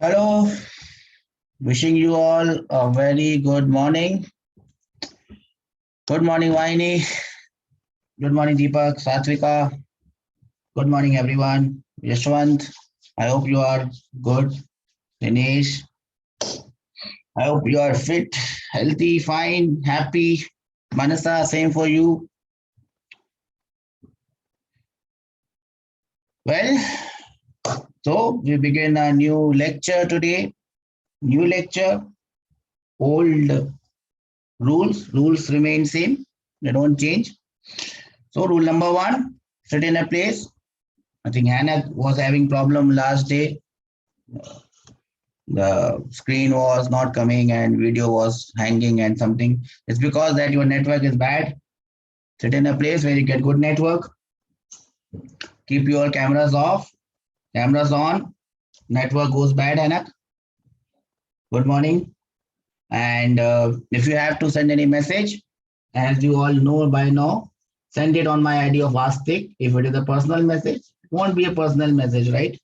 Hello, wishing you all a very good morning. Good morning, Vaini. Good morning, Deepak, Satvika. Good morning, everyone. Yashwant, I hope you are good. Dinesh, I hope you are fit, healthy, fine, happy. Manasa, same for you. Well, so we begin a new lecture today. New lecture, old rules. Rules remain same. They don't change. So rule number one, sit in a place. I think Hannah was having problem last day. The screen was not coming and video was hanging and something. It's because that your network is bad. Sit in a place where you get good network. Keep your cameras off, cameras on. Network goes bad, Hannah. Good morning. And if you have to send any message, as you all know by now, send it on my ID of Vastik. If it is a personal message, it won't be a personal message, right?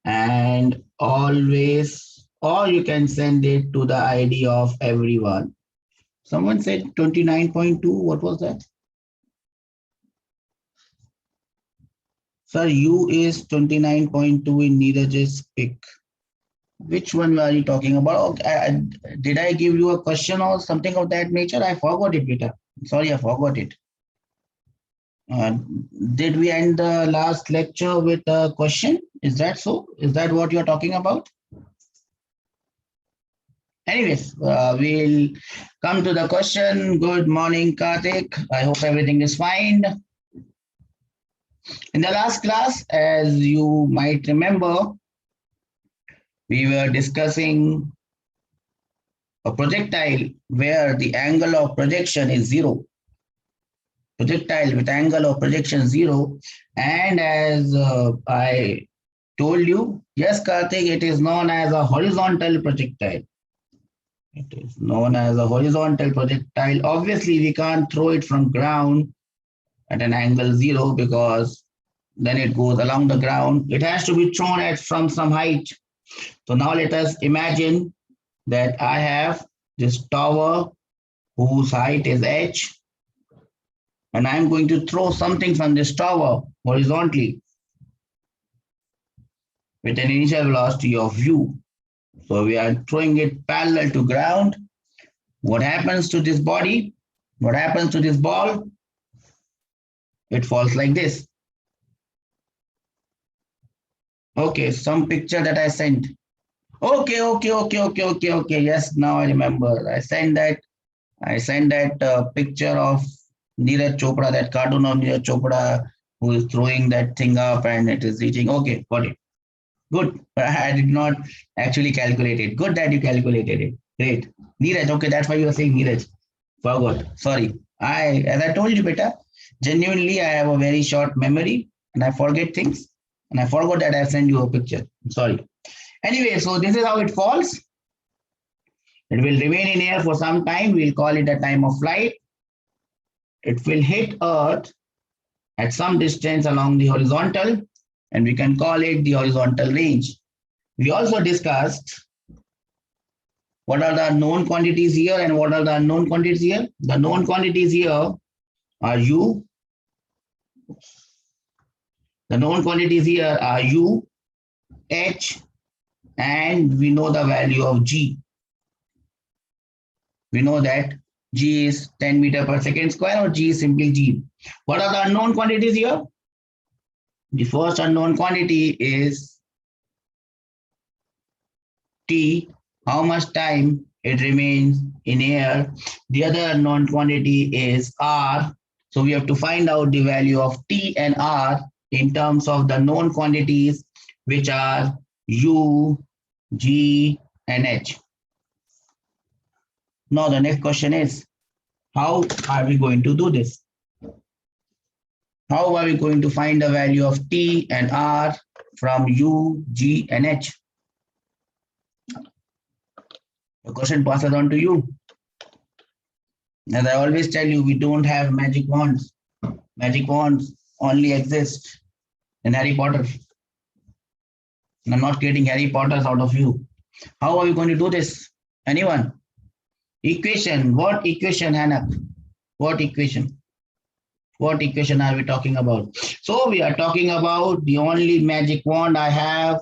And always, or you can send it to the ID of everyone. Someone said 29.2. What was that? Sir, U is 29.2 in Neeraj's pick. Which one are you talking about? Okay, did I give you a question or something of that nature? I forgot it, Peter. Sorry, I forgot it. Uh, did we end the last lecture with a question? Is that so? Is that what you're talking about? Anyways, we'll come to the question. Good morning, Karthik. I hope everything is fine. In the last class, as you might remember, we were discussing a projectile where the angle of projection is zero. Projectile with angle of projection zero. And as I told you, yes, Karthik, it is known as a horizontal projectile. It is known as a horizontal projectile. Obviously, we can't throw it from ground at an angle zero because then it goes along the ground. It has to be thrown at from some height. So now let us imagine that I have this tower whose height is h, and I'm going to throw something from this tower horizontally with an initial velocity of u. So we are throwing it parallel to ground. What happens to this body? What happens to this ball? It falls like this. Okay, some picture that I sent. Okay. Yes, now I remember. I sent that picture of Neeraj Chopra, that cartoon of Neeraj Chopra, who is throwing that thing up and it is reaching. Okay, got it. Good. I did not actually calculate it. Good that you calculated it. Great. Neeraj, okay, that's why you were saying Neeraj. Forgot. Sorry. As I told you, beta, genuinely, I have a very short memory and I forget things. And I forgot that I sent you a picture. Sorry. Anyway, so this is how it falls. It will remain in air for some time. We'll call it a time of flight. It will hit Earth at some distance along the horizontal, and we can call it the horizontal range. We also discussed what are the known quantities here and what are the unknown quantities here. The known quantities here are U. The known quantities here are U, H, and we know the value of G. We know that G is 10 meter per second square, or G is simply G. What are the unknown quantities here? The first unknown quantity is T, how much time it remains in air. The other unknown quantity is R. So we have to find out the value of T and R in terms of the known quantities, which are U, G, and H. Now the next question is, how are we going to do this? How are we going to find the value of T and R from U, G, and H? The question passes on to you. As I always tell you, we don't have magic wands. Magic wands only exist in Harry Potter. I'm not creating Harry Potters out of you. How are we going to do this? Anyone? Equation. What equation, Hannah? What equation? What equation are we talking about? So we are talking about the only magic wand I have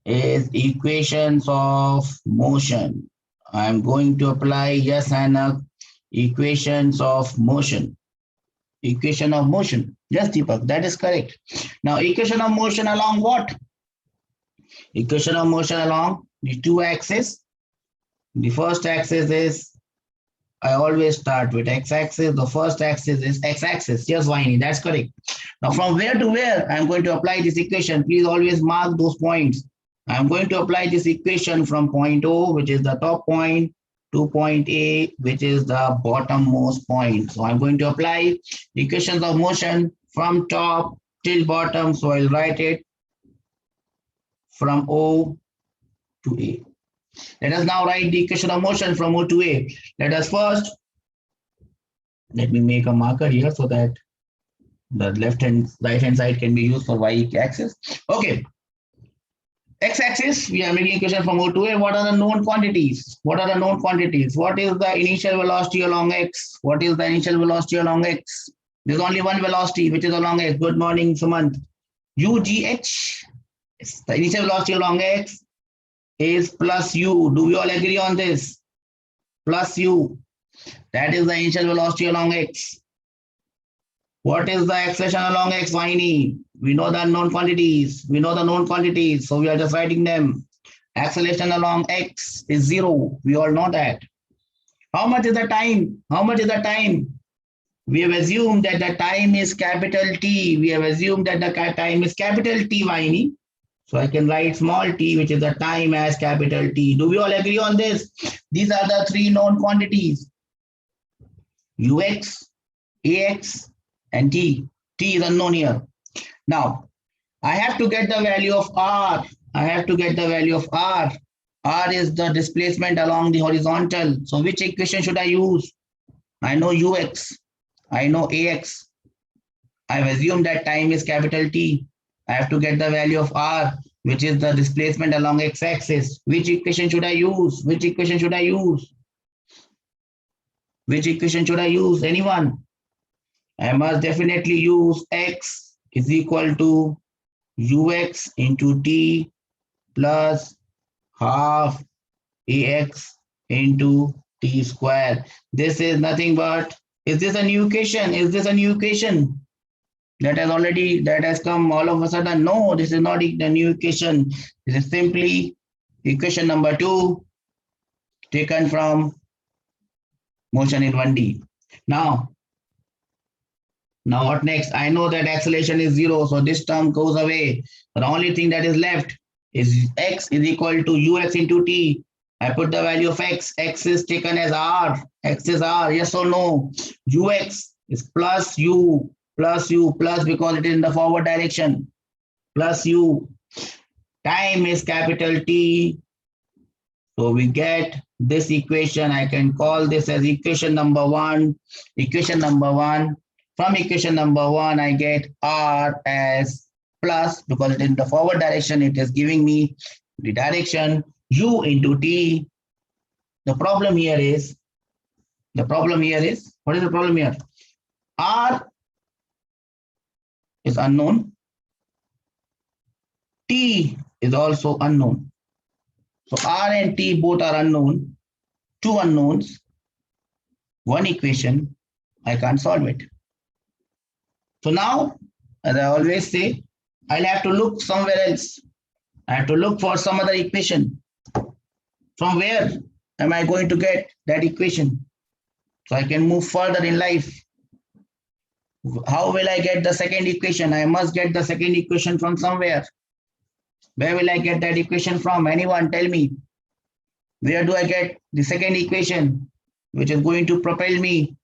is equations of motion. I'm going to apply, yes, Hannah, equations of motion. Equation of motion. Yes, Deepak, that is correct. Now, equation of motion along what? Equation of motion along the two axes. The first axis is, I always start with x-axis. The first axis is x-axis. Yes, Vaini, that's correct. Now, from where to where I'm going to apply this equation? Please always mark those points. I'm going to apply this equation from point O, which is the top point, to point A, which is the bottommost point. So I'm going to apply equations of motion from top till bottom. So I'll write it from O to A. Let us now write the equation of motion from O to A. Let us first, let me make a marker here so that the left hand, right hand side can be used for y axis. Okay. X-axis, we are making equation from O to A. What are the known quantities? What are the known quantities? What is the initial velocity along X? What is the initial velocity along X? There's only one velocity, which is along X. Good morning, Sumant. UGH, the initial velocity along X is plus U. Do we all agree on this? Plus U. That is the initial velocity along X. What is the acceleration along X, Vaini? We know the unknown quantities. We know the known quantities. So we are just writing them. Acceleration along X is 0. We all know that. How much is the time? How much is the time? We have assumed that the time is capital T. We have assumed that the time is capital T, Vaini. So I can write small t, which is the time, as capital T. Do we all agree on this? These are the three known quantities. Ux, Ax, and T. T is unknown here. Now, I have to get the value of R. I have to get the value of R. R is the displacement along the horizontal. So which equation should I use? I know Ux. I know Ax. I've assumed that time is capital T. I have to get the value of R, which is the displacement along x-axis. Which equation should I use? Which equation should I use? Which equation should I use? Anyone? I must definitely use x is equal to ux into t plus half ax into t square. This is nothing but, is this a new equation? Is this a new equation? That has come all of a sudden. No, this is not the new equation. This is simply equation number 2 taken from motion in 1D. Now what next? I know that acceleration is 0, so this term goes away. The only thing that is left is x is equal to ux into t. I put the value of x. X is taken as r. X is r. Yes or no? Ux is plus u. Plus u, plus because it is in the forward direction, plus u. Time is capital T. So we get this equation. I can call this as equation number 1. Equation number 1. From equation number 1, I get R as plus, because it is in the forward direction. It is giving me the direction u into t. The problem here is, what is the problem here? R is unknown. T is also unknown. So R and T both are unknown. Two unknowns, one equation. I can't solve it. So now, as I always say, I'll have to look somewhere else. I have to look for some other equation. From where am I going to get that equation? So I can move further in life. How will I get the second equation? I must get the second equation from somewhere. Where will I get that equation from? Anyone tell me. Where do I get the second equation, which is going to propel me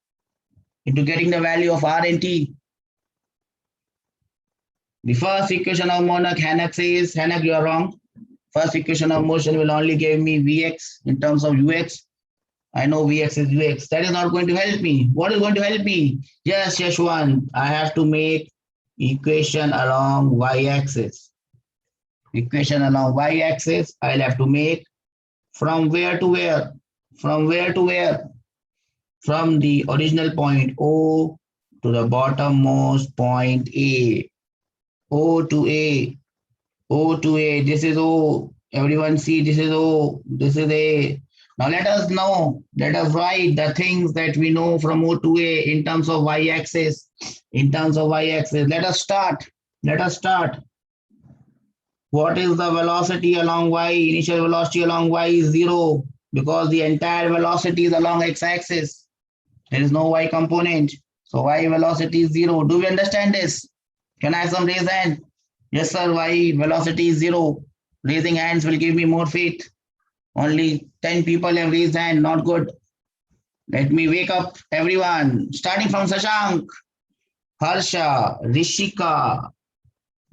into getting the value of R and T? The first equation of motion, Hanak says, Hanak, you are wrong. First equation of motion will only give me Vx in terms of Ux. I know Vx is Ux. That is not going to help me. What is going to help me? Yes, Yashwan, I have to make equation along y-axis. equation along y-axis, I'll have to make from where to where? From where to where? From the original point O to the bottommost point A. O to A. O to A. This is O. Everyone see this is O. This is A. Now let us know. Let us write the things that we know from O to A in terms of y-axis. In terms of y-axis. Let us start. Let us start. What is the velocity along y? Initial velocity along y is 0 because the entire velocity is along x-axis. There is no y component. So y velocity is 0. Do we understand this? Can I have some raise hand? Yes, sir. Y velocity is 0. Raising hands will give me more faith. Only 10 people have raised hand. Not good. Let me wake up everyone. Starting from Shashank, Harsha, Rishika,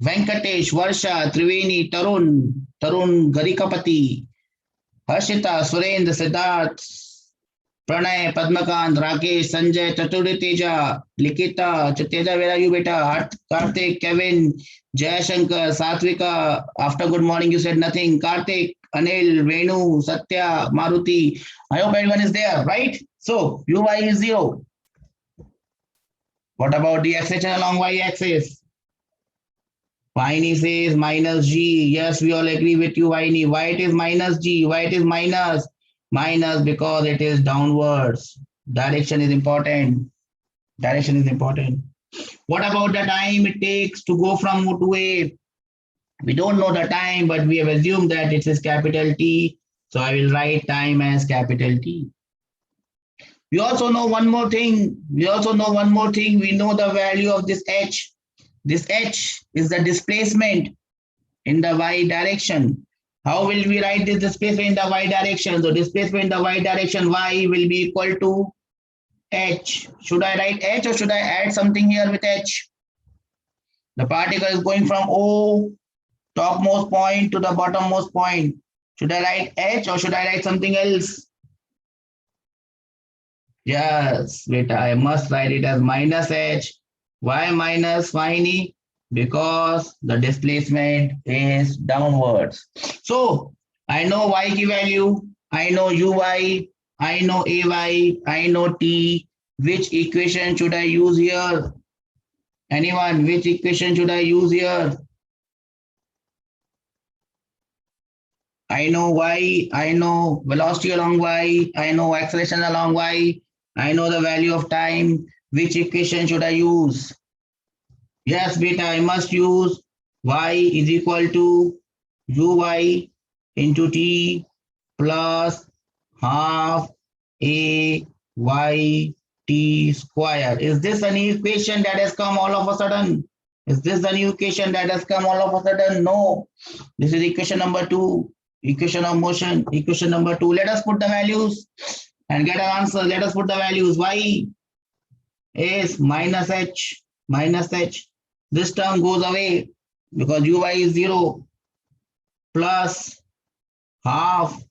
Venkatesh, Varsha, Triveni, Tarun Garikapati, Harshita, Surendra, Siddharth, Pranay, Padmakant, Rakesh, Sanjay, Chaturi Teja, Likita, Teja, where are you, beta? Karthik, Kevin, Jayashankar, Satvika. After good morning, you said nothing. Karthik, Anil, Venu, Satya, Maruti. I hope everyone is there, right? So, Uy is 0. What about the acceleration along y-axis? Vaini says minus g. Yes, we all agree with you, Vaini. Why it is minus g? Why it is minus? Minus because it is downwards. Direction is important. Direction is important. What about the time it takes to go from O to A? We don't know the time, but we have assumed that it is capital T. So I will write time as capital T. We also know one more thing. We know the value of this h. This h is the displacement in the y direction. How will we write this displacement in the y direction? So displacement in the y direction, y will be equal to h. Should I write h or should I add something here with h? The particle is going from O, topmost point, to the bottommost point. Should I write h or should I write something else? Yes, beta, I must write it as minus h. Why minus, Vaini? Because the displacement is downwards. So I know y ki value, I know uy, I know ay, I know t. Which equation should I use here? Anyone, which equation should I use here? I know y, I know velocity along y, I know acceleration along y, I know the value of time. Which equation should I use? Yes, beta, I must use y is equal to uy into t plus half a y t square. Is this a new equation that has come all of a sudden? Is this the new equation that has come all of a sudden? No. This is equation number 2. Equation of motion. Equation number 2. Let us put the values and get an answer. Let us put the values. Y is minus h. Minus h. This term goes away because uy is 0 plus half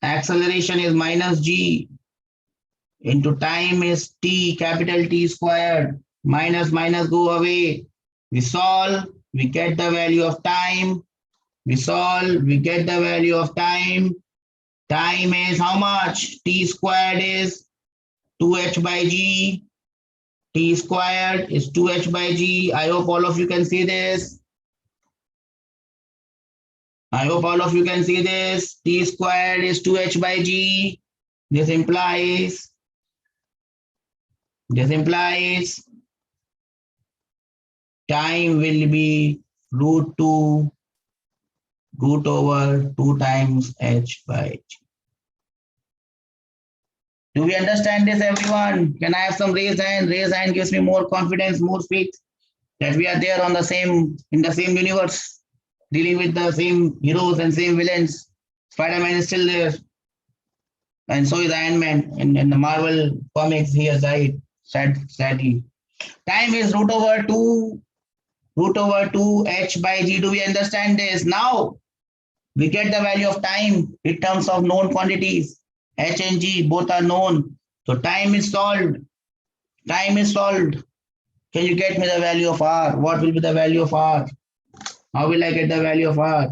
acceleration is minus g into time is t, capital T squared. Minus minus go away. We solve, we get the value of time. We solve, we get the value of time. Time is how much? T squared is 2h by g. T squared is 2h by g. I hope all of you can see this. I hope all of you can see this. T squared is 2h by g. This implies time will be root over 2 times h by g. Do we understand this, everyone? Can I have some raised hand? Raised hand gives me more confidence, more faith that we are there on the same, in the same universe, dealing with the same heroes and same villains. Spider-Man is still there. And so is Iron Man. In the Marvel comics, he has died, sadly. Time is root over 2 h by g. Do we understand this? Now, we get the value of time in terms of known quantities. H and G both are known. So time is solved. Time is solved. Can you get me the value of R? What will be the value of R? How will I get the value of R?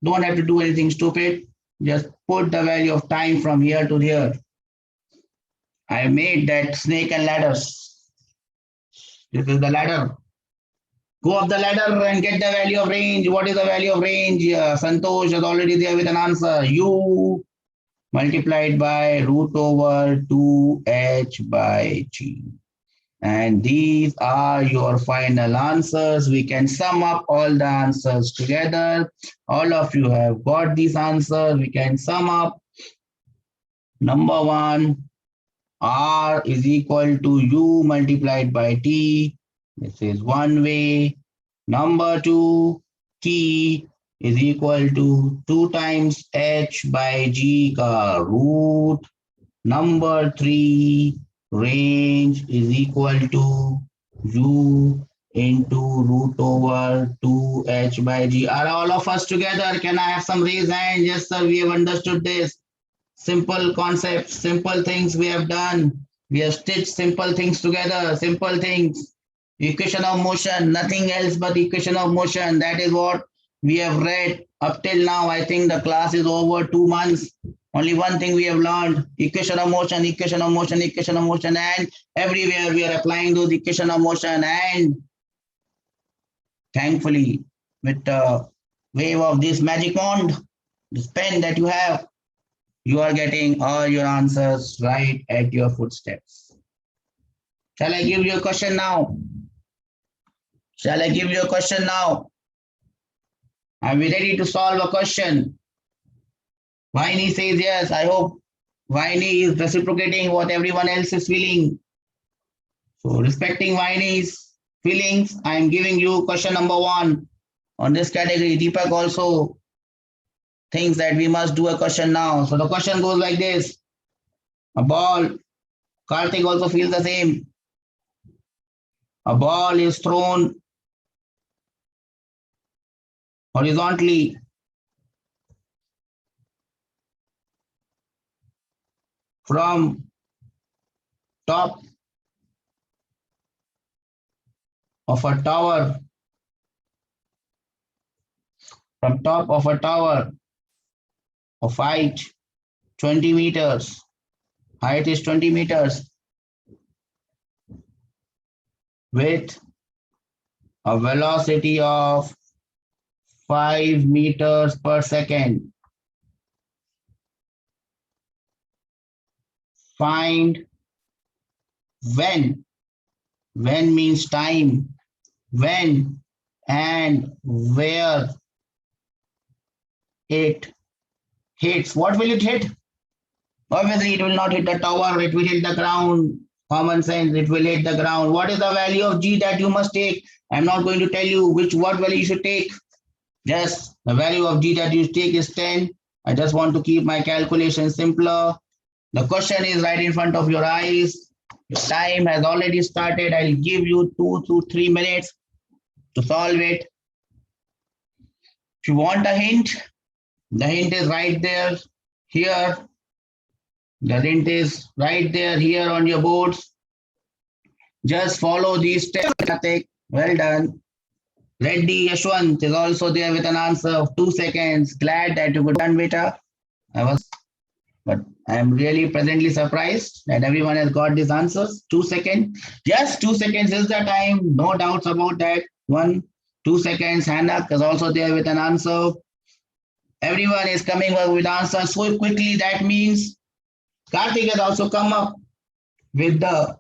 Don't have to do anything stupid. Just put the value of time from here to here. I made that snake and ladders. This is the ladder. Go up the ladder and get the value of range. What is the value of range? Santosh is already there with an answer. U multiplied by root over 2h by g. And these are your final answers. We can sum up all the answers together. All of you have got these answers. We can sum up. Number one, R is equal to U multiplied by T. This is one way. Number two, T is equal to 2 times H by G ka root. Number three, range is equal to U into root over 2H by G. Are all of us together? Can I have some raised hand? Yes, sir, we have understood this. Simple concepts, simple things we have done. We have stitched simple things together, simple things. Equation of motion, nothing else but equation of motion. That is what we have read up till now. I think the class is over 2 months. Only one thing we have learned, equation of motion, equation of motion, equation of motion, and everywhere we are applying those equation of motion. And thankfully, with the wave of this magic wand, this pen that you have, you are getting all your answers right at your footsteps. Shall I give you a question now? Shall I give you a question now? Are we ready to solve a question? Viney says yes. I hope Viney is reciprocating what everyone else is feeling. So respecting Viney's feelings, I am giving you question number one on this category. Deepak also thinks that we must do a question now. So the question goes like this. A ball, Karthik also feels the same. A ball is thrown horizontally from top of a tower, of height 20 meters. Height is 20 meters with a velocity of 5 meters per second. Find when. When means time. When and where it hits. What will it hit? Obviously, it will not hit the tower. It will hit the ground. Common sense, it will hit the ground. What is the value of G that you must take? I'm not going to tell you what value you should take. Just the value of G that you take is 10. I just want to keep my calculation simpler. The question is right in front of your eyes. Your time has already started. I'll give you 2 to 3 minutes to solve it. If you want a hint, the hint is right there, here. The hint is right there, here on your boards. Just follow these steps. Well done. Reddy Yashwant is also there with an answer of 2 seconds. Glad that you could done, beta. But I'm really presently surprised that everyone has got these answers. 2 seconds. Yes, 2 seconds is the time. No doubts about that. 1, 2 seconds. Hanak is also there with an answer. Everyone is coming up with answers so quickly. That means Karthik has also come up with the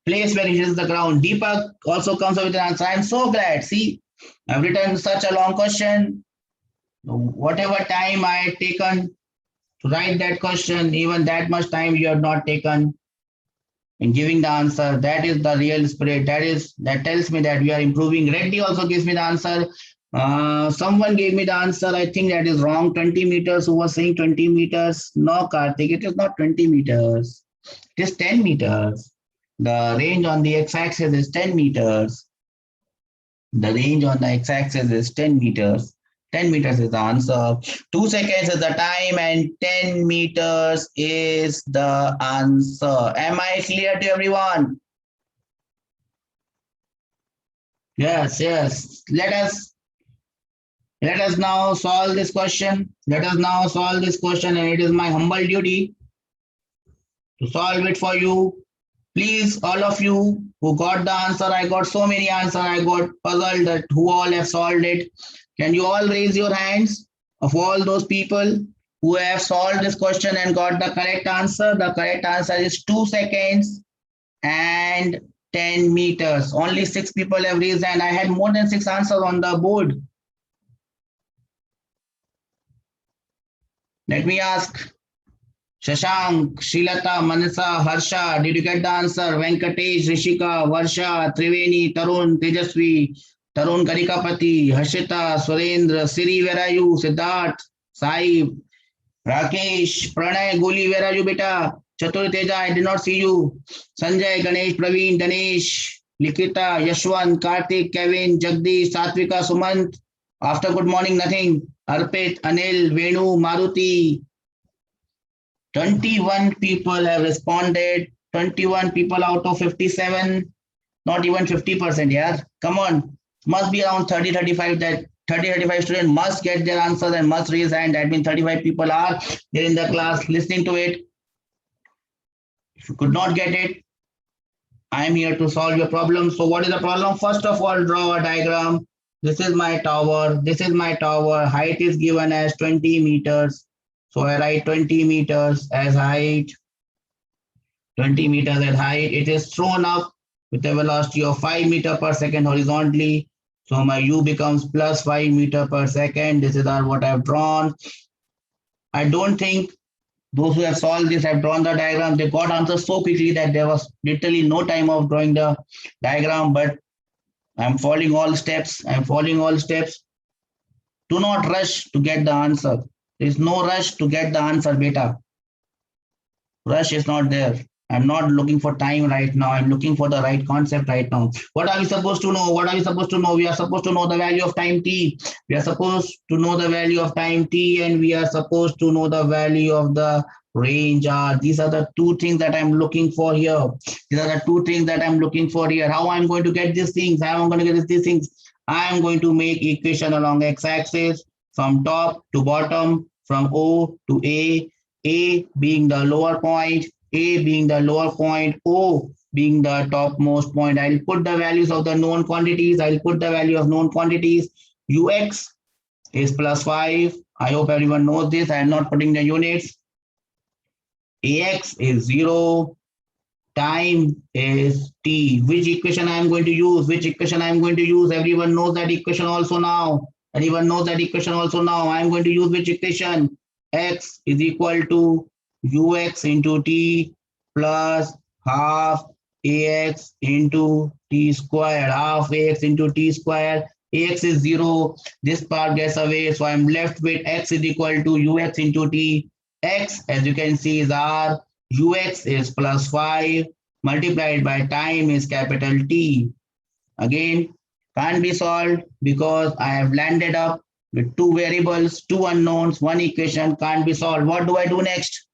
place where he hits the ground. Deepak also comes up with an answer. I'm so glad. See, I've written such a long question. Whatever time I had taken to write that question, even that much time you have not taken in giving the answer. That is the real spirit. That tells me that we are improving. Reddy also gives me the answer. Someone gave me the answer. I think that is wrong. 20 meters. Who was saying 20 meters? No, Karthik, it is not 20 meters. It is 10 meters. The range on the x-axis is 10 meters. The range on the x-axis is 10 meters. 10 meters is the answer. 2 seconds is the time and 10 meters is the answer. Am I clear to everyone? Yes, yes. Let us now solve this question. Let us now solve this question, and it is my humble duty to solve it for you. Please, all of you who got the answer, I got so many answers, I got puzzled that who all have solved it. Can you all raise your hands of all those people who have solved this question and got the correct answer? The correct answer is 2 seconds and 10 meters. Only 6 people have raised, and I had more than 6 answers on the board. Let me ask Shashank, Shilata, Manasa, Harsha, did you get the answer? Venkatesh, Rishika, Varsha, Triveni, Tarun, Tejasvi, Tarun Karikapati, Harshita, Surendra, Siri, where are you? Siddharth, Sai, Rakesh, Pranay, Goli, where are you, beta? Chatur Teja, I did not see you. Sanjay, Ganesh, Praveen, Danesh, Likita, Yashwant, Karthik, Kevin, Jagdish, Satvika, Sumant. After good morning, nothing. Arpit, Anil, Venu, Maruti, 21 people have responded. 21 people out of 57, not even 50%. Yeah, come on. Must be around 30, 35 that 30, 35 students must get their answers and must raise hand. That means 35 people are there in the class listening to it. If you could not get it, I am here to solve your problem. So what is the problem? First of all, draw a diagram. This is my tower. This is my tower. Height is given as 20 meters. So I write 20 meters as height. 20 meters at height. It is thrown up with a velocity of 5 meter per second horizontally. So my u becomes plus 5 meter per second. This is what I've drawn. I don't think those who have solved this have drawn the diagram. They got answers so quickly that there was literally no time of drawing the diagram, but I'm following all steps. I'm following all steps. Do not rush to get the answer. There is no rush to get the answer, beta. Rush is not there. I'm not looking for time right now. I'm looking for the right concept right now. What are we supposed to know? What are we supposed to know? We are supposed to know the value of time t. We are supposed to know the value of time t, and we are supposed to know the value of the range r. These are the two things that I'm looking for here. These are the two things that I'm looking for here. How I'm going to get these things? How I'm going to get these things? I am going to make equation along x-axis from top to bottom, from O to A being the lower point, A being the lower point, O being the topmost point. I'll put the values of the known quantities. I'll put the value of known quantities. Ux is plus 5. I hope everyone knows this. I'm not putting the units. Ax is 0. Time is t. Which equation I am going to use? Which equation I am going to use? Everyone knows that equation also now. Everyone knows that equation also now. I am going to use which equation? X is equal to ux into t plus half ax into t square. Half ax into t square. Ax is 0. This part gets away. So I'm left with x is equal to ux into t. X, as you can see, is r. Ux is plus 5 multiplied by time is capital T. Again, can't be solved because I have landed up with two variables, two unknowns, one equation can't be solved. What do I do next?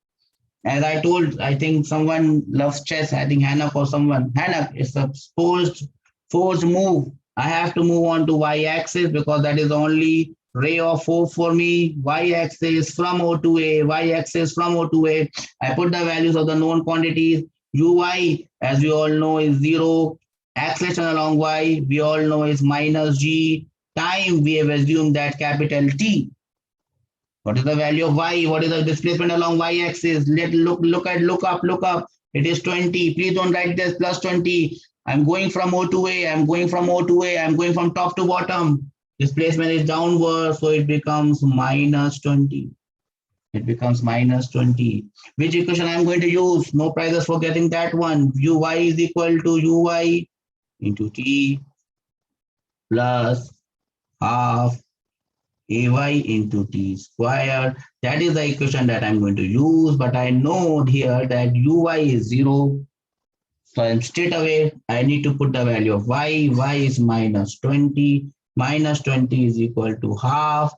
As I told, I think someone loves chess. I think Hanak or someone. Hanak is a forced move. I have to move on to y-axis because that is the only ray of hope for me. Y-axis from O to A, y-axis from O to A. I put the values of the known quantities. Uy, as we all know, is 0. Acceleration along y, we all know, is minus g. Time, we have assumed that capital T. What is the value of y? What is the displacement along y-axis? Look up. It is 20. Please don't write this plus 20. I'm going from O to A. I'm going from O to A. I'm going from top to bottom. Displacement is downward, so it becomes minus 20. It becomes minus 20. Which equation I'm going to use? No prizes for getting that one. Uy is equal to uy into t plus half ay into t square. That is the equation that I'm going to use, but I know here that uy is 0. So I'm straight away, I need to put the value of y. Y is minus 20. Minus 20 is equal to half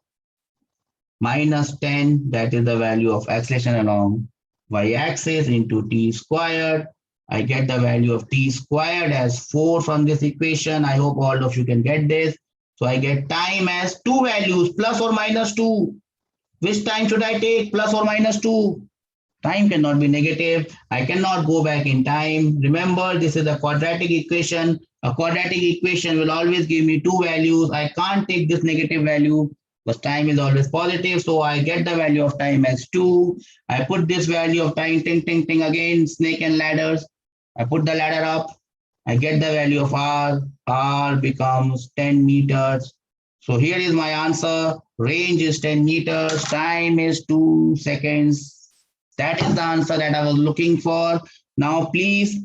minus 10. That is the value of acceleration along y-axis into t squared. I get the value of t squared as 4 from this equation. I hope all of you can get this. So I get time as two values, plus or minus 2. Which time should I take, plus or minus 2? Time cannot be negative. I cannot go back in time. Remember, this is a quadratic equation. A quadratic equation will always give me two values. I can't take this negative value because time is always positive. So I get the value of time as 2. I put this value of time, ting, ting, ting, again, snake and ladders. I put the ladder up. I get the value of r. R becomes 10 meters. So here is my answer. Range is 10 meters. Time is 2 seconds. That is the answer that I was looking for. Now, please,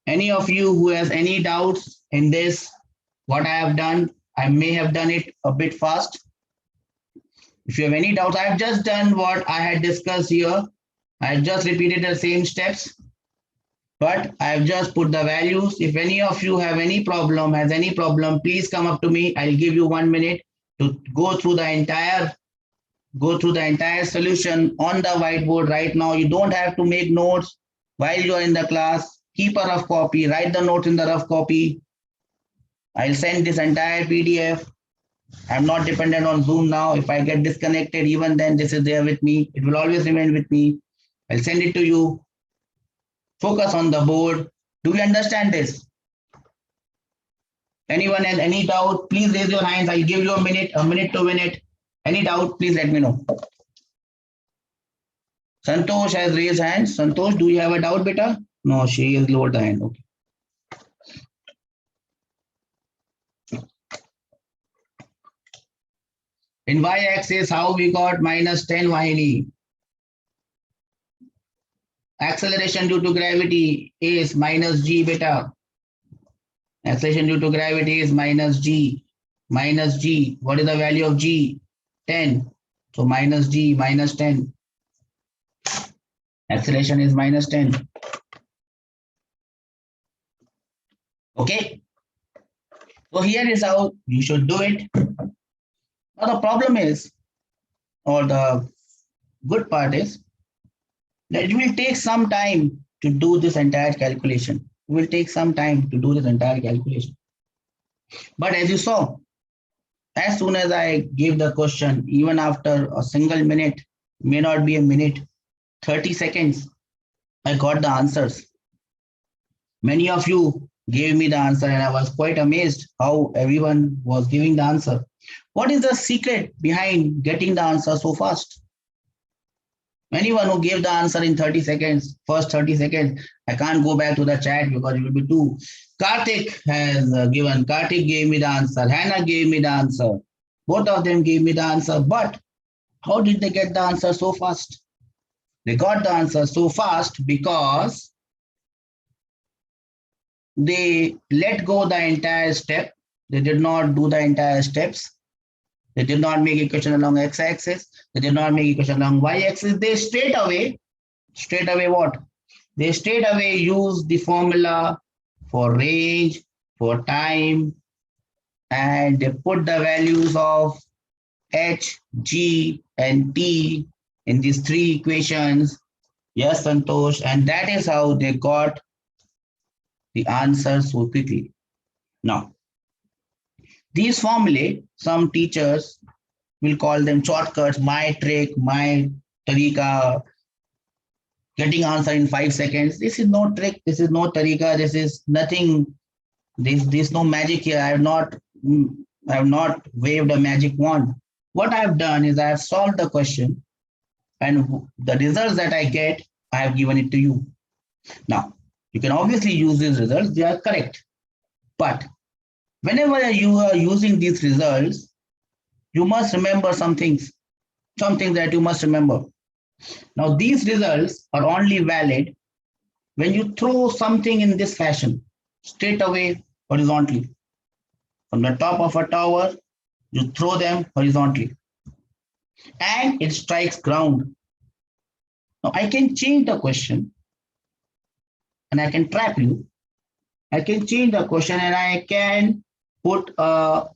any of you who has any doubts in this, what I have done, I may have done it a bit fast. If you have any doubts, I have just done what I had discussed here. I have just repeated the same steps, but I have just put the values. If any of you have any problem, has any problem, please come up to me. I'll give you 1 minute to go through the entire solution on the whiteboard right now. You don't have to make notes while you are in the class. Keep a rough copy, write the notes in the rough copy. I'll send this entire PDF. I'm not dependent on Zoom now. If I get disconnected, even then this is there with me. It will always remain with me. I'll send it to you. Focus on the board. Do you understand this? Anyone has any doubt, please raise your hands. I'll give you a minute to win it. Any doubt, please let me know. Santosh has raised hands. Santosh, do you have a doubt, beta? No, she has lowered the hand. Okay. In y-axis, how we got minus 10 Vahini? Acceleration due to gravity is minus g, beta. Acceleration due to gravity is minus g. Minus g. What is the value of g? 10. So minus g, minus 10. Acceleration is minus 10. Okay. So here is how you should do it. Now the problem is, or the good part is, that it will take some time to do this entire calculation. It will take some time to do this entire calculation. But as you saw, as soon as I gave the question, even after a single minute, may not be a minute, 30 seconds, I got the answers. Many of you gave me the answer and I was quite amazed how everyone was giving the answer. What is the secret behind getting the answer so fast? Anyone who gave the answer in 30 seconds, first 30 seconds, I can't go back to the chat because it will be too. Karthik has given, Karthik gave me the answer, Hannah gave me the answer. Both of them gave me the answer, but how did they get the answer so fast? They got the answer so fast because they let go the entire step. They did not do the entire steps. They did not make equation along x-axis. They did not make equation along y-axis. They straight away what? They straight away use the formula for range, for time, and they put the values of h, g, and t in these three equations. Yes, Santosh, and that is how they got the answer so quickly. Now, these formulae, some teachers will call them shortcuts, my trick, my tarika, getting answer in 5 seconds. This is no trick, this is no tarika, this is nothing, there's no magic here. I have not waved a magic wand. What I have done is I have solved the question and the results that I get, I have given it to you. Now, you can obviously use these results, they are correct. But whenever you are using these results, you must remember some things that you must remember. Now, these results are only valid when you throw something in this fashion, straight away horizontally. From the top of a tower, you throw them horizontally and it strikes ground. Now, I can change the question and I can trap you. I can change the question and I can put a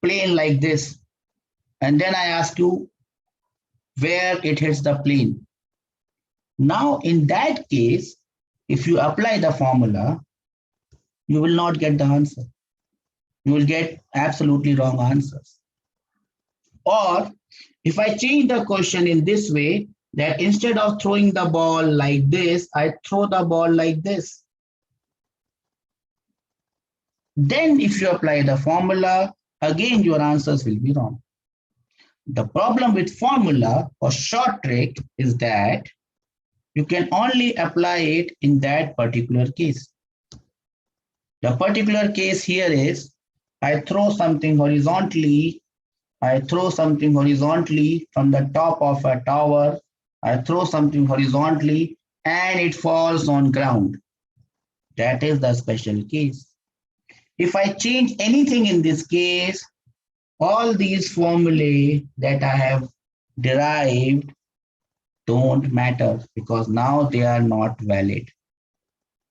plane like this. And then I ask you where it hits the plane. Now, in that case, if you apply the formula, you will not get the answer. You will get absolutely wrong answers. Or if I change the question in this way, that instead of throwing the ball like this, I throw the ball like this. Then if you apply the formula, again your answers will be wrong. The problem with formula or short trick is that you can only apply it in that particular case. The particular case here is I throw something horizontally. I throw something horizontally from the top of a tower. I throw something horizontally and it falls on ground. That is the special case. If I change anything in this case, all these formulae that I have derived don't matter because now they are not valid.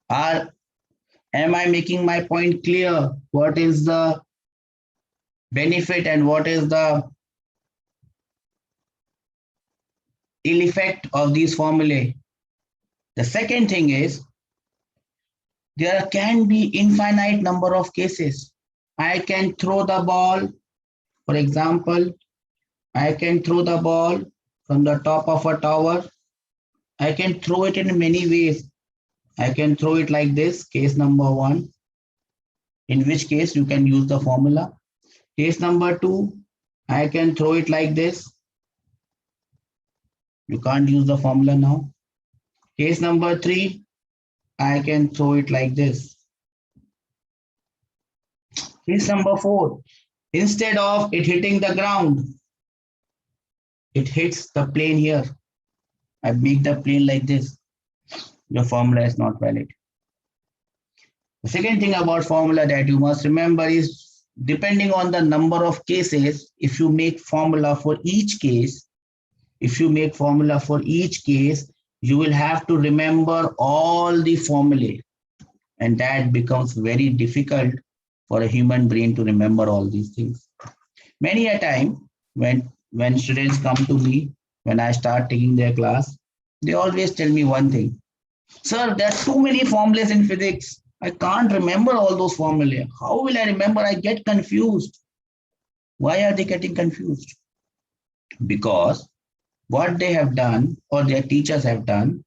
Am I making my point clear? What is the benefit and what is the ill effect of these formulae? The second thing is there can be infinite number of cases. I can throw the ball, for example, I can throw the ball from the top of a tower. I can throw it in many ways. I can throw it like this, case number one, in which case you can use the formula. Case number two, I can throw it like this. You can't use the formula now. Case number three, I can throw it like this. Case number four, instead of it hitting the ground, it hits the plane here. I make the plane like this. The formula is not valid. The second thing about formula that you must remember is depending on the number of cases, if you make formula for each case, you will have to remember all the formulae, and that becomes very difficult for a human brain to remember all these things. Many a time when students come to me, when I start taking their class, they always tell me one thing. Sir, there are too many formulas in physics. I can't remember all those formulae. How will I remember? I get confused. Why are they getting confused? Because what they have done or their teachers have done,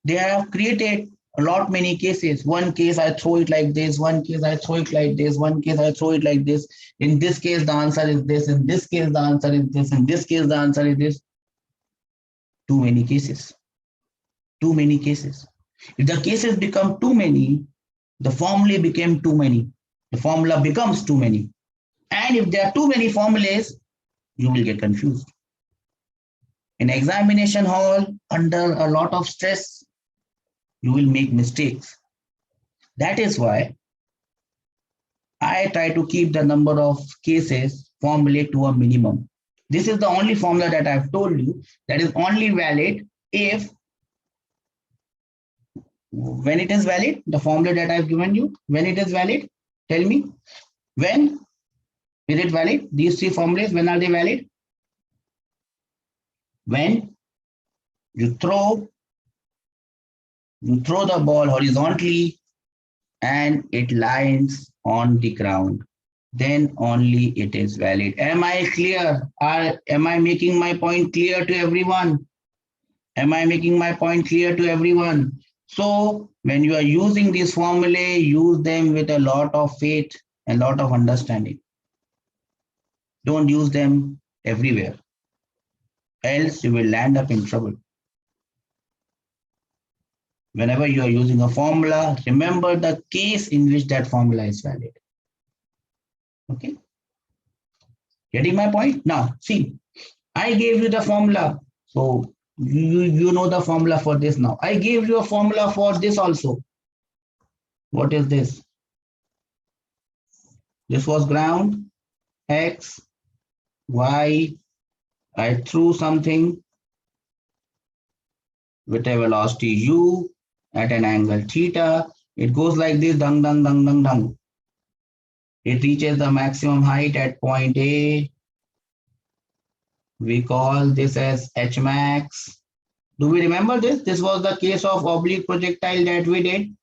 they have created a lot many cases. One case I throw it like this, one case I throw it like this, one case I throw it like this. In this case, the answer is this. In this case, the answer is this. In this case, the answer is this. Too many cases. Too many cases. If the cases become too many, the formulae became too many. The formula becomes too many. And if there are too many formulas, you will get confused. In examination hall, under a lot of stress, you will make mistakes. That is why I try to keep the number of cases formulae to a minimum. This is the only formula that I've told you that is only valid if, when it is valid, the formula that I've given you, when it is valid, tell me, when is it valid? These three formulas, when are they valid? When you throw the ball horizontally and it lands on the ground, then only it is valid. Am I clear? Am I making my point clear to everyone? Am I making my point clear to everyone? So when you are using these formulae, use them with a lot of faith and a lot of understanding. Don't use them everywhere, else you will land up in trouble. Whenever you are using a formula, remember the case in which that formula is valid. Okay? Getting my point? Now, see, I gave you the formula. So you know the formula for this now. I gave you a formula for this also. What is this? This was ground, X, Y. I threw something with a velocity U at an angle theta. It goes like this, dung, dung, dung, dung, dung. It reaches the maximum height at point A. We call this as H max. Do we remember this? This was the case of oblique projectile that we did.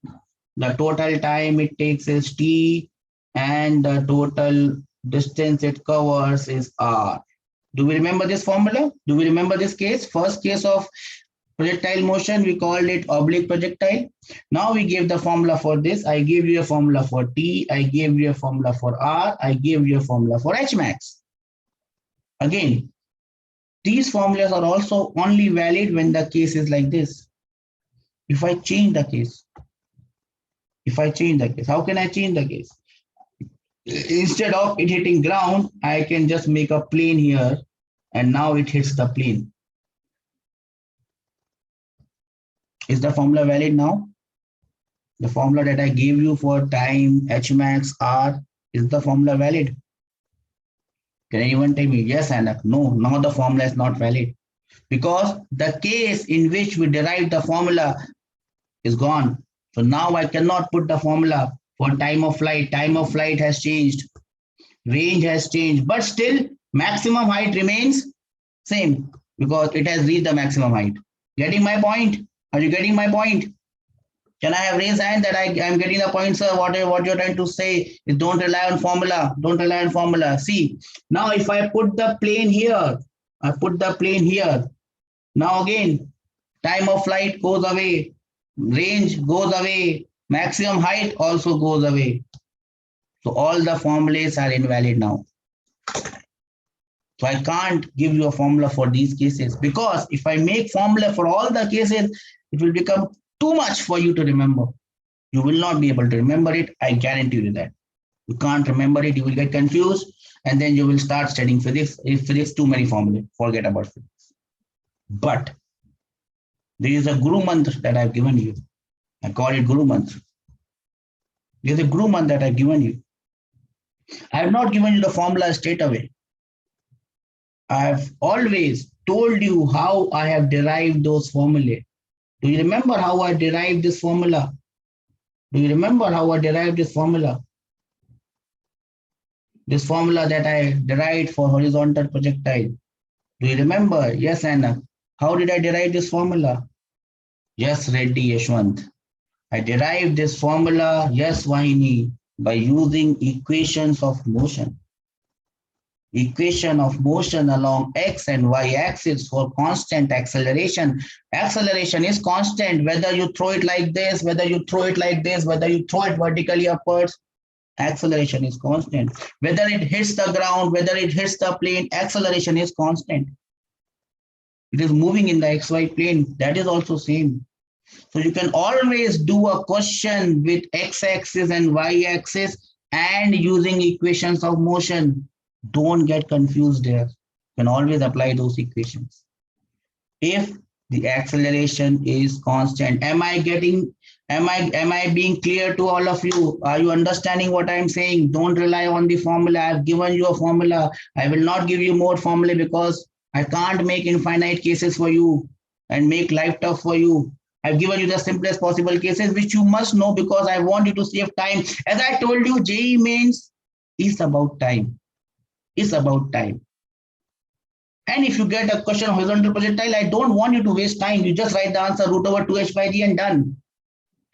The total time it takes is t, and the total distance it covers is r. Do we remember this formula? Do we remember this case? First case of projectile motion, we called it oblique projectile. Now we gave the formula for this. I gave you a formula for t, I gave you a formula for r, I gave you a formula for h max. Again, these formulas are also only valid when the case is like this. If I change the case, how can I change the case? Instead of it hitting ground, I can just make a plane here, and now it hits the plane. Is the formula valid now? The formula that I gave you for time, h max, r, is the formula valid? Can anyone tell me yes and no? Now the formula is not valid because the case in which we derived the formula is gone. So now I cannot put the formula for time of flight. Time of flight has changed, range has changed, but still maximum height remains same because it has reached the maximum height. Getting my point? Are you getting my point? Can I have raised hand that I am getting the point, sir? What you're trying to say is don't rely on formula. Don't rely on formula. See, now if I put the plane here, I put the plane here. Now again, time of flight goes away, range goes away, maximum height also goes away. So all the formulas are invalid now. So I can't give you a formula for these cases because if I make formula for all the cases, it will become too much for you to remember. You will not be able to remember it. I guarantee you that. You can't remember it. You will get confused and then you will start studying physics. If physics too many formulae, forget about physics. But there is a Guru Mantra that I've given you. I call it Guru Mantra. There's a Guru Mantra that I've given you. I have not given you the formula straight away. I've always told you how I have derived those formulae. Do you remember how I derived this formula? Do you remember how I derived this formula? This formula that I derived for horizontal projectile. Do you remember? Yes, Anna. How did I derive this formula? Yes, Reddy Yashwant. I derived this formula, yes, Vahini, by using equations of motion. Equation of motion along x and y axis for constant acceleration. Acceleration is constant, whether you throw it like this, whether you throw it like this, whether you throw it vertically upwards, acceleration is constant. Whether it hits the ground, whether it hits the plane, acceleration is constant. It is moving in the xy plane, that is also same. So you can always do a question with x-axis and y-axis and using equations of motion. Don't get confused there. You can always apply those equations. If the acceleration is constant, am I being clear to all of you? Are you understanding what I'm saying? Don't rely on the formula. I've given you a formula. I will not give you more formula because I can't make infinite cases for you and make life tough for you. I've given you the simplest possible cases, which you must know because I want you to save time. As I told you, JEE Mains is about time. It's about time. And if you get a question on horizontal projectile, I don't want you to waste time. You just write the answer root over 2h by g and done.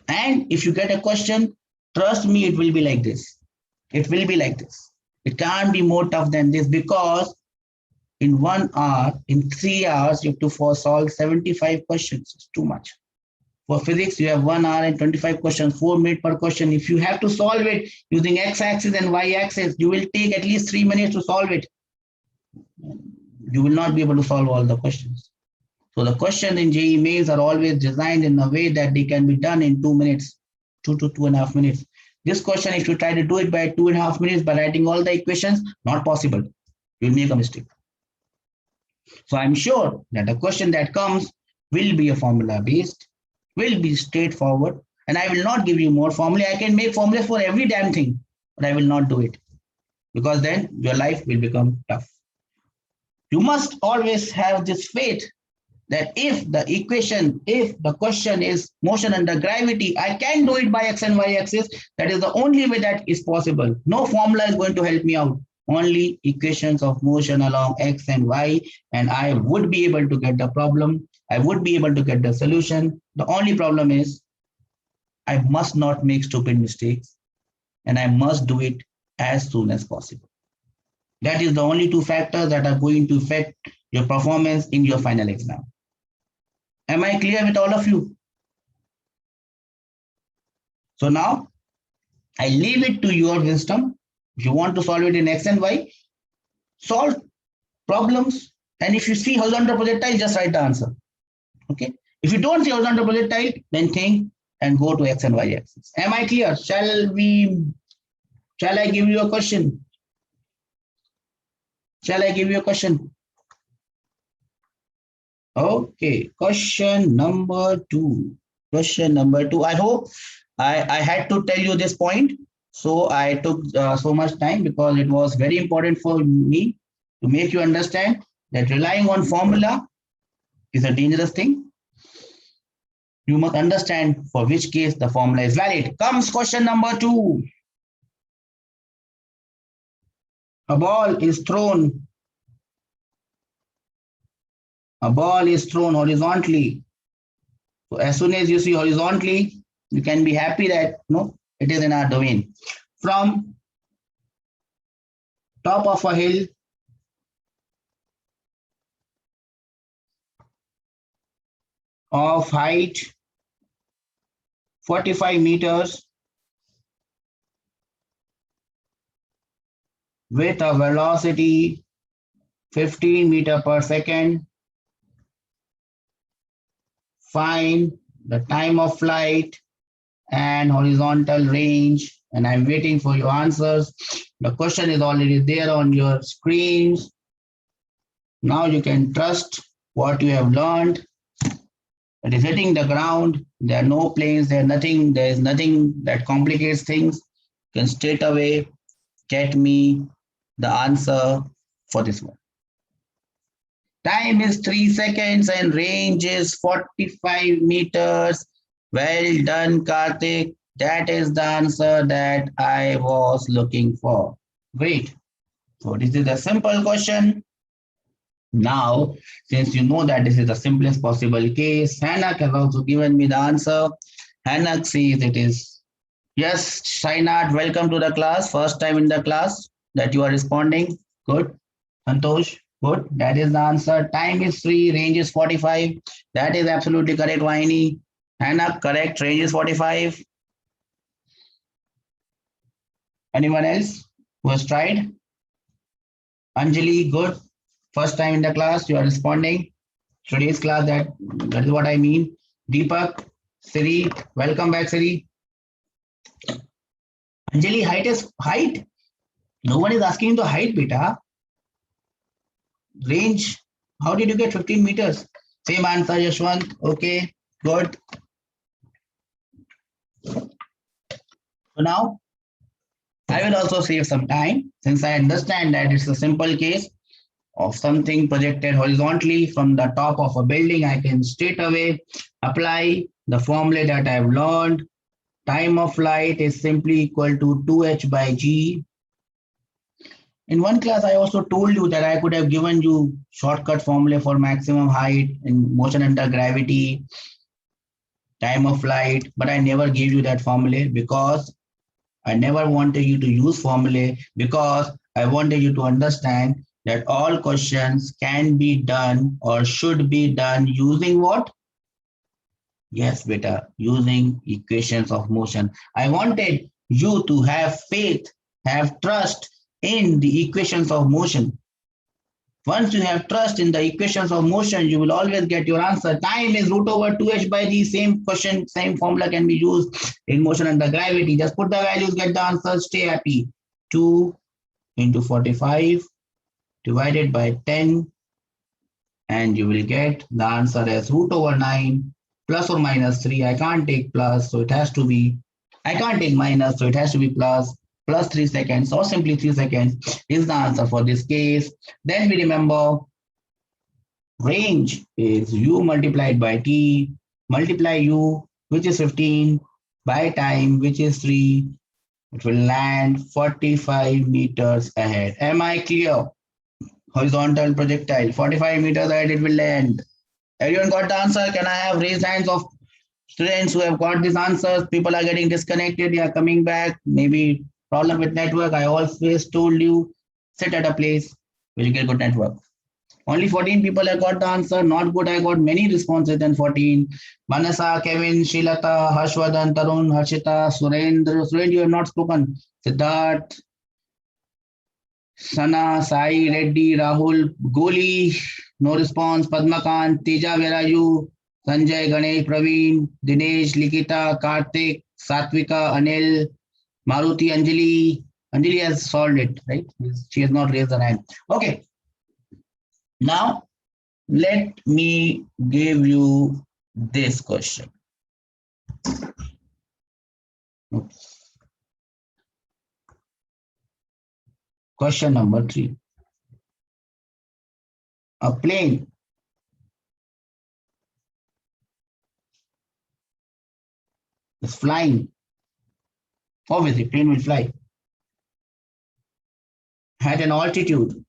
And if you get a question, trust me, it will be like this. It will be like this. It can't be more tough than this because in 1 hour, in 3 hours, you have to solve 75 questions. It's too much. For physics, you have 1 hour and 25 questions, 4 minutes per question. If you have to solve it using x-axis and y-axis, you will take at least 3 minutes to solve it. You will not be able to solve all the questions. So the questions in JEE Mains are always designed in a way that they can be done in 2 minutes, 2 to 2.5 minutes. This question, if you try to do it by 2.5 minutes by writing all the equations, not possible. You'll make a mistake. So I'm sure that the question that comes will be a formula based, will be straightforward, and I will not give you more formula. I can make formulas for every damn thing, but I will not do it because then your life will become tough. You must always have this faith that if the question is motion under gravity, I can do it by x and y axis. That is the only way that is possible. No formula is going to help me out. Only equations of motion along x and y, and I would be able to get the problem I would be able to get the solution. The only problem is I must not make stupid mistakes and I must do it as soon as possible. That is the only two factors that are going to affect your performance in your final exam. Am I clear with all of you? So now I leave it to your wisdom. If you want to solve it in X and Y, solve problems. And if you see horizontal projectile, just write the answer. Okay. If you don't see horizontal projectile, then think and go to X and Y axis. Am I clear? Shall I give you a question? Shall I give you a question? Okay, question number 2. Question number 2. I hope I had to tell you this point. So I took so much time because it was very important for me to make you understand that relying on formula is a dangerous thing. You must understand for which case the formula is valid. Comes question number 2. A ball is thrown. A ball is thrown horizontally. So as soon as you see horizontally, you can be happy that no, it is in our domain. From top of a hill of height 45 meters with a velocity 15 meter per second. Find the time of flight and horizontal range. And I'm waiting for your answers. The question is already there on your screens. Now you can trust what you have learned. It is hitting the ground. There are no planes. There is nothing that complicates things. You can straight away get me the answer for this one. Time is 3 seconds and range is 45 meters. Well done, Karthik. That is the answer that I was looking for. Great. So this is a simple question. Now, since you know that this is the simplest possible case, Hanak has also given me the answer. Hanak says it is. Yes, Shainat, welcome to the class. First time in the class that you are responding. Good. Santosh, good. That is the answer. Time is 3, range is 45. That is absolutely correct, Vaini. Hanak, correct. Range is 45. Anyone else who has tried? Anjali, good. First time in the class, you are responding. Today's class, that is what I mean. Deepak, Siri, welcome back, Siri. Anjali, height is height. No one is asking the height, beta. Range, how did you get 15 meters? Same answer, Yashwant. Okay, good. So now, I will also save some time since I understand that it's a simple case of something projected horizontally from the top of a building. I can straight away apply the formula that I've learned. Time of flight is simply equal to 2h by g. In one class, I also told you that I could have given you shortcut formula for maximum height in motion under gravity, time of flight, but I never gave you that formula because I never wanted you to use formula because I wanted you to understand that all questions can be done or should be done using what? Yes, beta, using equations of motion. I wanted you to have faith, have trust in the equations of motion. Once you have trust in the equations of motion, you will always get your answer. Time is root over 2h by g. Same question, same formula can be used in motion under gravity. Just put the values, get the answer, stay happy. 2 into 45 divided by 10, and you will get the answer as root over 9 plus or minus 3. I can't take plus, so it has to be, I can't take minus, so it has to be plus 3 seconds or simply 3 seconds is the answer for this case. Then we remember range is u multiplied by t, multiply u, which is 15, by time, which is 3. It will land 45 meters ahead. Am I clear? Horizontal projectile, 45 meters ahead it will land. Everyone got the answer? Can I have raised hands of students who have got these answers? People are getting disconnected. They are coming back. Maybe problem with network. I always told you, sit at a place where you get good network. Only 14 people have got the answer. Not good. I got many responses than 14. Manasa, Kevin, Shilata, Harshvardhan, Tarun, Harshita, Surendra. Surendra, you have not spoken. Siddharth, Sana, Sai, Reddy, Rahul, Goli, no response. Padmakant, Teja, where are you? Sanjay, Ganesh, Praveen, Dinesh, Likita, Karthik, Satvika, Anil, Maruti, Anjali. Anjali has solved it, right? She has not raised her hand. Okay, now let me give you this question. Oops. Question number 3. A plane is flying. Obviously, plane will fly at an altitude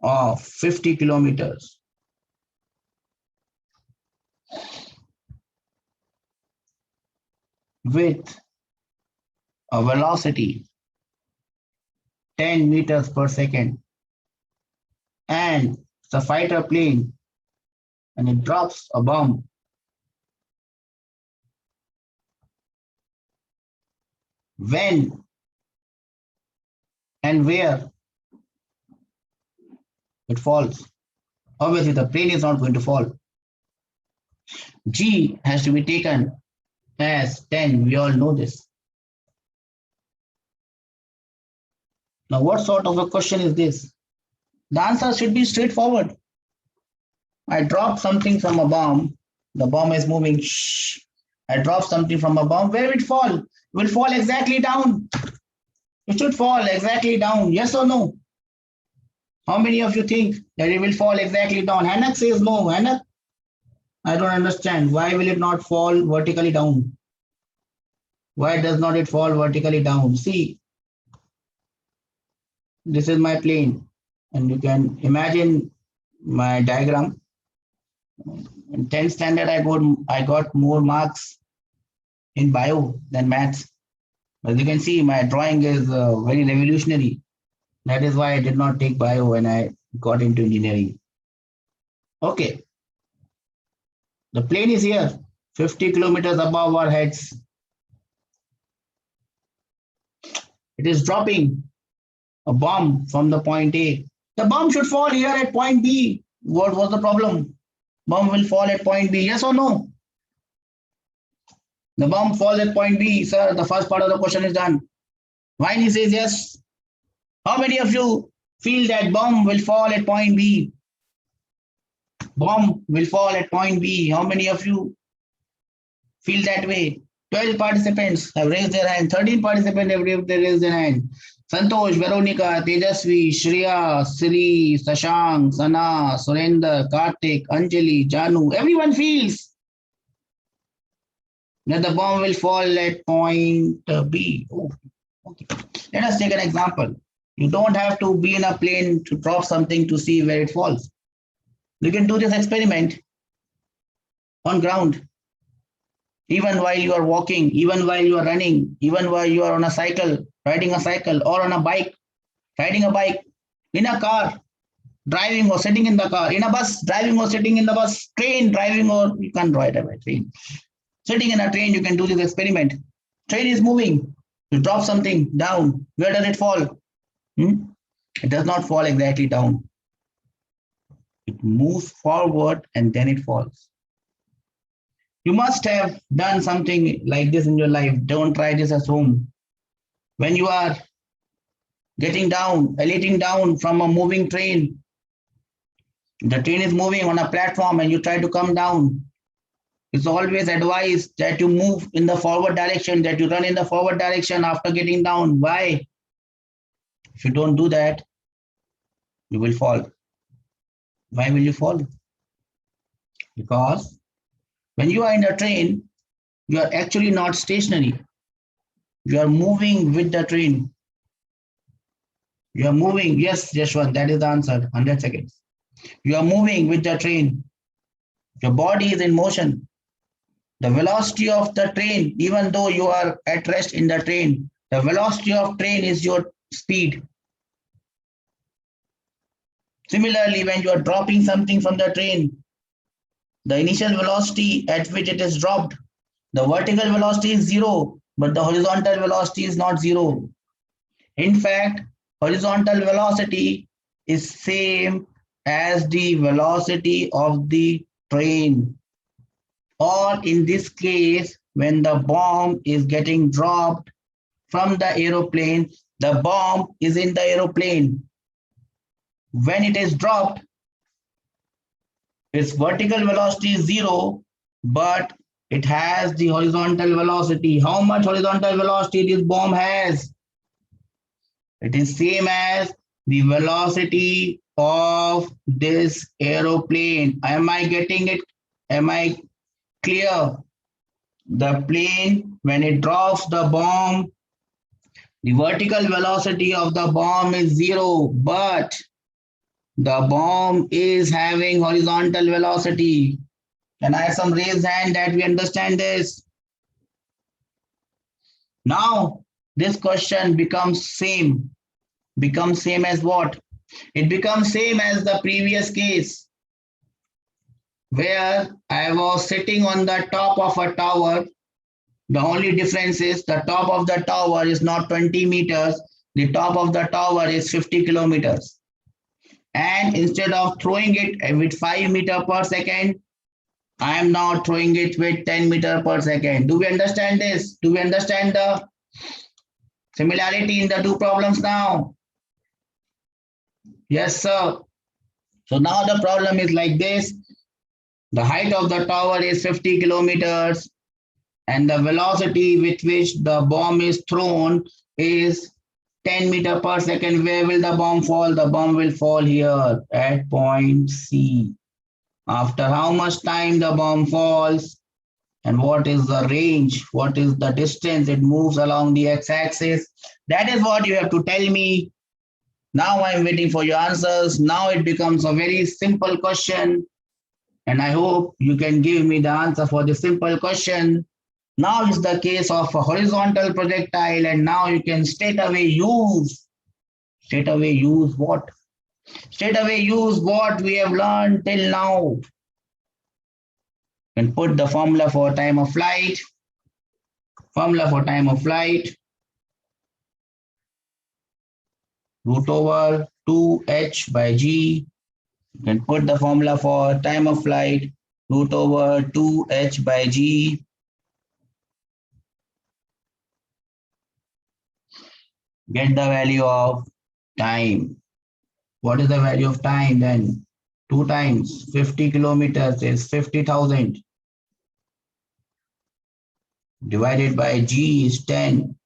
of 50 kilometers with a velocity 10 meters per second, and it's a fighter plane and it drops a bomb. When and where it falls? Obviously, the plane is not going to fall. G has to be taken as 10. We all know this. Now, what sort of a question is this? The answer should be straightforward. I drop something from a bomb. The bomb is moving. Shh. I drop something from a bomb. Where will it fall? It will fall exactly down. It should fall exactly down. Yes or no? How many of you think that it will fall exactly down? Hanak says no. Hanak, I don't understand. Why will it not fall vertically down? Why does not it fall vertically down? See, this is my plane, and you can imagine my diagram. In 10th standard, I got more marks in bio than maths. As you can see, my drawing is very revolutionary. That is why I did not take bio when I got into engineering. Okay, the plane is here, 50 kilometers above our heads. It is dropping a bomb from the point A. The bomb should fall here at point B. What was the problem? Bomb will fall at point B. Yes or no? The bomb falls at point B. Sir, the first part of the question is done. Viney says yes. How many of you feel that bomb will fall at point B? Bomb will fall at point B. How many of you feel that way? 12 participants have raised their hand. 13 participants have raised their hand. Santosh, Veronica, Tejasvi, Shreya, Sri, Sashank, Sana, Surender, Karthik, Anjali, Janu. Everyone feels that the bomb will fall at point B. Oh, okay. Let us take an example. You don't have to be in a plane to drop something to see where it falls. You can do this experiment on ground. Even while you are walking, even while you are running, even while you are on a cycle, riding a cycle, or on a bike, riding a bike, in a car, driving or sitting in the car, in a bus, driving or sitting in the bus, train, driving, or you can't ride a train. Sitting in a train, you can do this experiment. Train is moving. You drop something down. Where does it fall? It does not fall exactly down. It moves forward and then it falls. You must have done something like this in your life. Don't try this at home. When you are getting down, letting down from a moving train, the train is moving on a platform and you try to come down. It's always advised that you move in the forward direction, that you run in the forward direction after getting down. Why? If you don't do that, you will fall. Why will you fall? Because when you are in a train, you are actually not stationary. You are moving with the train. You are moving. Yes, Yashwant, that is the answer. 100 seconds. You are moving with the train. Your body is in motion. The velocity of the train, even though you are at rest in the train, the velocity of train is your speed. Similarly, when you are dropping something from the train, the initial velocity at which it is dropped, the vertical velocity is zero, but the horizontal velocity is not zero. In fact, horizontal velocity is same as the velocity of the train. Or in this case, when the bomb is getting dropped from the aeroplane, the bomb is in the aeroplane. When it is dropped, its vertical velocity is zero, but it has the horizontal velocity. How much horizontal velocity this bomb has? It is same as the velocity of this aeroplane. Am I getting it? Am I clear? The plane, when it drops the bomb, the vertical velocity of the bomb is zero, but the bomb is having horizontal velocity. Can I have some raised hand that we understand this? Now, this question becomes same. Becomes same as what? It becomes same as the previous case where I was sitting on the top of a tower. The only difference is the top of the tower is not 20 meters. The top of the tower is 50 kilometers. And instead of throwing it with 5 meter per second, I am now throwing it with 10 meter per second. Do we understand this? Do we understand the similarity in the two problems now? Yes, sir. So now the problem is like this. The height of the tower is 50 kilometers and the velocity with which the bomb is thrown is 10 meter per second. Where will the bomb fall? The bomb will fall here at point C. After how much time the bomb falls and what is the range, what is the distance it moves along the x-axis, that is what you have to tell me. Now I'm waiting for your answers. Now it becomes a very simple question and I hope you can give me the answer for the simple question. Now is the case of a horizontal projectile and now you can straight away use what? Straight away use what we have learned till now. You can put the formula for time of flight. Formula for time of flight. Root over 2h by g. You can put the formula for time of flight. Root over 2h by g. Get the value of time. What is the value of time then? 2 times 50 kilometers is 50,000. Divided by g is 10.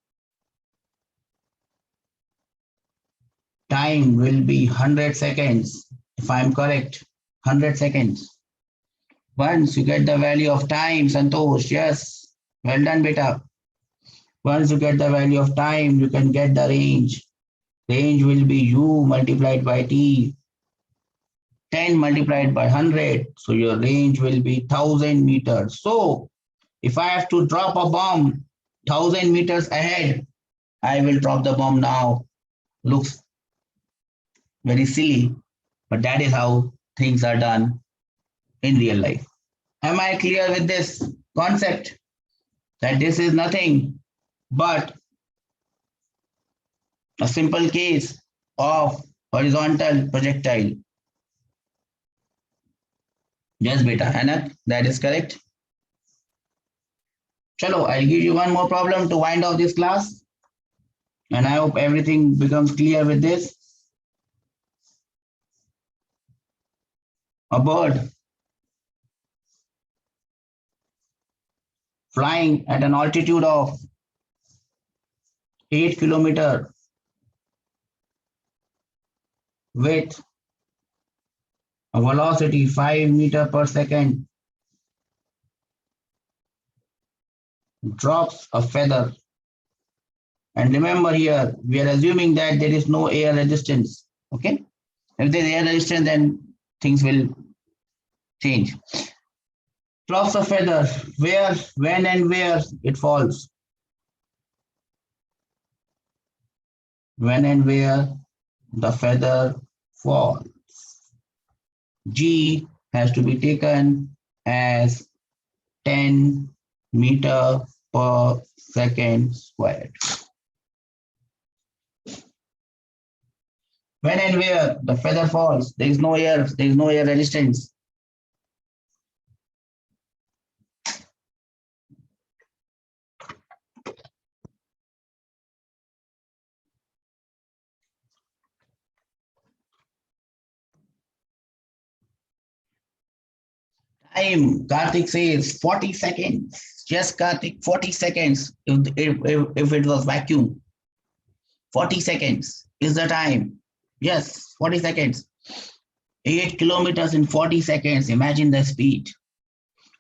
Time will be 100 seconds. If I am correct, 100 seconds. Once you get the value of time, Santosh, yes, well done, beta. Once you get the value of time, you can get the range. Range will be u multiplied by t. 10 multiplied by 100. So your range will be 1000 meters. So if I have to drop a bomb 1000 meters ahead, I will drop the bomb now. Looks very silly, but that is how things are done in real life. Am I clear with this concept? That this is nothing but a simple case of horizontal projectile. Yes, beta, Anak, that is correct. Chalo, I'll give you one more problem to wind off this class. And I hope everything becomes clear with this. A bird flying at an altitude of 8 kilometers with a velocity 5 meter per second drops a feather. And remember here, we are assuming that there is no air resistance. Okay. If there is air resistance, then things will change. Drops of feather, where, when, and where it falls. When and where the feather falls. G has to be taken as 10 meter per second squared. When and where the feather falls, there is no air resistance. Time, Karthik says 40 seconds. Yes, Karthik, 40 seconds if it was vacuum. 40 seconds is the time. Yes, 40 seconds. 8 kilometers in 40 seconds. Imagine the speed.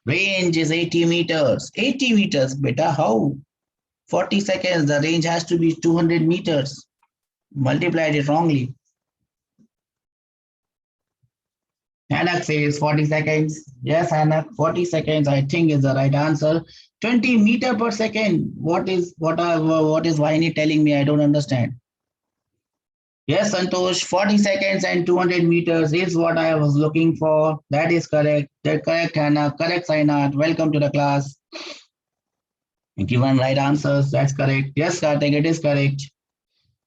Range is 80 meters. 80 meters, beta, how? 40 seconds, the range has to be 200 meters. Multiplied it wrongly. Anak says 40 seconds. Yes, Anak, 40 seconds, I think is the right answer. 20 meter per second. What is Vaini telling me? I don't understand. Yes, Santosh, 40 seconds and 200 meters is what I was looking for. That is correct. That correct, Hannah. Correct, Sainath. Welcome to the class. Given right answers, that's correct. Yes, Karthik, it is correct.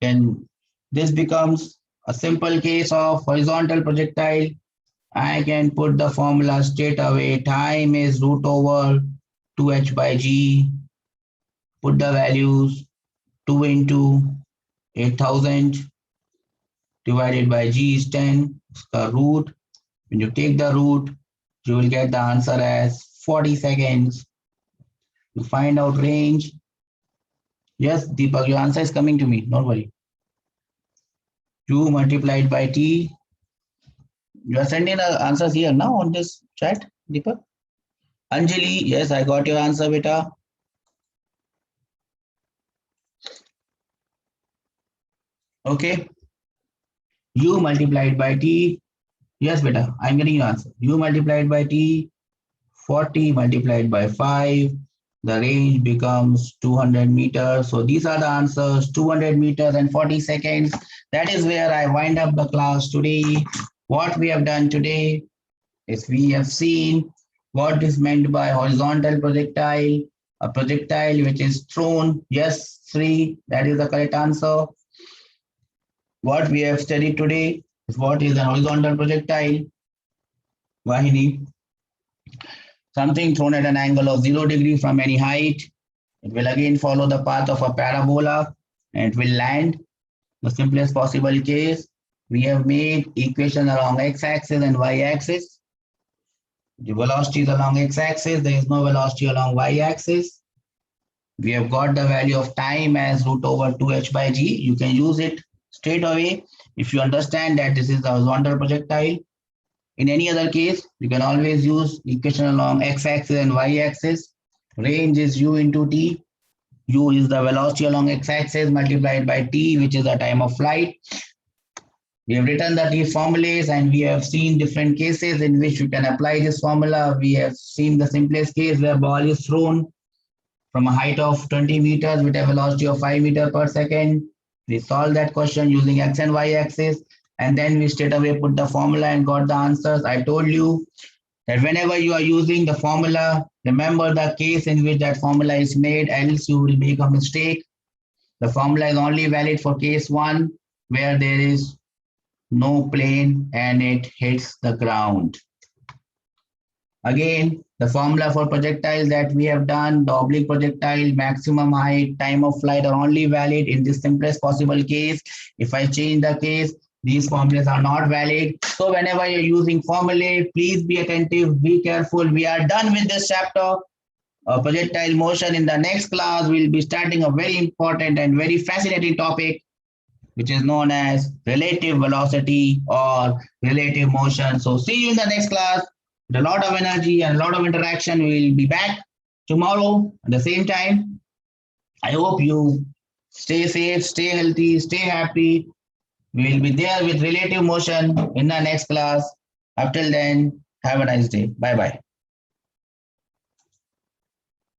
Then this becomes a simple case of horizontal projectile. I can put the formula straight away. Time is root over 2h by g. Put the values 2 into 8,000 divided by g is 10. The root. When you take the root, you will get the answer as 40 seconds. To find out range. Yes, Deepak, your answer is coming to me. Don't worry. 2 multiplied by t. You are sending the answers here now on this chat, Deepak. Anjali, yes, I got your answer, beta. Okay. U multiplied by t. Yes, beta, I'm getting your answer. U multiplied by t, 40 multiplied by 5. The range becomes 200 meters. So these are the answers, 200 meters and 40 seconds. That is where I wind up the class today. What we have done today is we have seen what is meant by horizontal projectile, a projectile which is thrown. Yes, 3, that is the correct answer. What we have studied today is what is a horizontal projectile. Vahini, something thrown at an angle of 0 degree from any height. It will again follow the path of a parabola and it will land. The simplest possible case, we have made equation along x-axis and y-axis. The velocity is along x-axis, there is no velocity along y-axis. We have got the value of time as root over 2h by g. You can use it straight away if you understand that this is the horizontal projectile. In any other case, you can always use equation along x-axis and y-axis. Range is u into t. U is the velocity along x-axis multiplied by t, which is the time of flight. We have written the t formulas and we have seen different cases in which you can apply this formula. We have seen the simplest case where ball is thrown from a height of 20 meters with a velocity of 5 meters per second. We solved that question using x and y axis, and then we straight away put the formula and got the answers. I told you that whenever you are using the formula, remember the case in which that formula is made, else you will make a mistake. The formula is only valid for case 1, where there is no plane and it hits the ground. Again, the formula for projectiles that we have done, the oblique projectile, maximum height, time of flight are only valid in the simplest possible case. If I change the case, these formulas are not valid. So whenever you're using formulae, please be attentive, be careful. We are done with this chapter. Projectile motion. In the next class, we'll be starting a very important and very fascinating topic, which is known as relative velocity or relative motion. So see you in the next class. With a lot of energy and a lot of interaction. We will be back tomorrow at the same time. I hope you stay safe, stay healthy, stay happy. We will be there with relative motion in the next class. Until then, have a nice day. Bye bye.